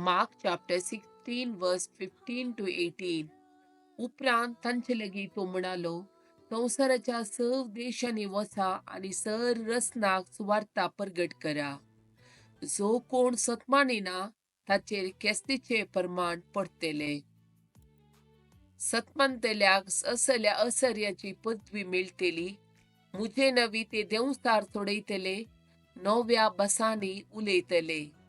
Mark chapter 16 verse 15 to 18. उपरांत तांचे लगीं तो म्हणालो, संवसाराच्या सर्व देशांनी वचा आणि सर रसनाक सुवार्ता परगट करा. जो कोण सतमानिना ताचेर केस्तीचे प्रमाण पडतले. सतमंतल्याक असल्या असर्याची पदवी मेळटली. मुझे नवी ते देंवसार सोडयतले, नव्या बसांनी उलयतले.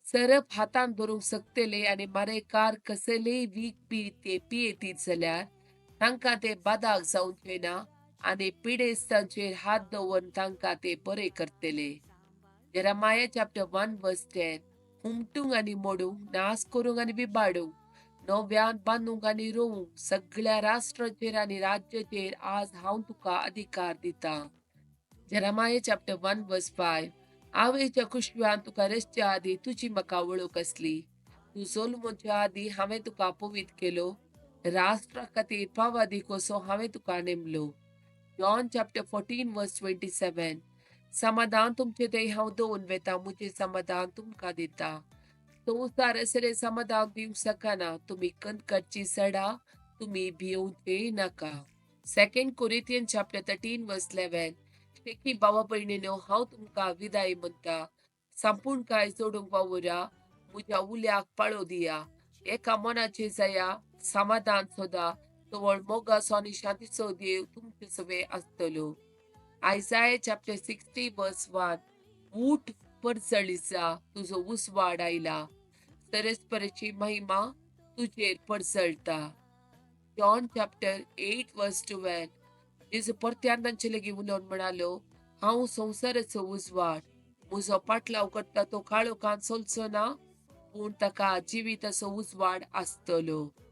सरप हातान धरूंक शकतले आनी मारेकार कसलेय वीख बी ते पियेतीत जाल्यार तांकां ते बादाक जावचें ना आनी पिडेस्तांचेर हात दवरून तांकां ते बरे करतले. Jeremiah chapter 1 verse 10. हुमटूंक आनी मोडूंक, नास करूंक आनी बिबाडूंक, नव्यान बांदूंक आनी रोवूंक सगळ्या राष्ट्राचेर आनी राज्याचेर आज हांव तुका अधिकार दिता. Jeremiah chapter 1 verse 5. आवेच्या कुशव्यान तुका रसच्या आदी तुजी म्हाका वळख असली. तूं जल्मच्या आदी हांवें तुका पवित केलो. राष्ट्रा खातीर फावादी कसो हांवें तुका नेमलो. John chapter 14 verse 27. समाधान तुमचे थंय हांव दवरून वेता, मुझे समाधान तुमकां दिता. संवसार असले समाधान दिवंक शकना. तुमी कणकरची सडा, तुमी भिवूंचे नाका. 2 Corinthians chapter 13 verse 11. देखी भावा भयणीनो, हांव तुमकां विदाय म्हणटा. संपूर्णकाय सोडूंक वावुरा, म्हज्या उल्याक पाळो दिया. एका मनाचे जाया, समाधान सोदा, तवळ मोगाचो आनी शांतीचो देव तुमचे सवे आसतलो. Isaiah chapter 60 verse 1. उठ परसळी जा, तुजो उसवाड आयला. सरस्वराची महिमा तुजेर परसळटा. John chapter 8 verse 12. जेजू परत्यान तांचे लगीं उलोवन म्हणालो, हांव संवसाराचो उजवाड. म्हजो पाटलाव करता तो काळोखान चलचो ना, पूण ताका जिविताचो उजवाड आसतलो.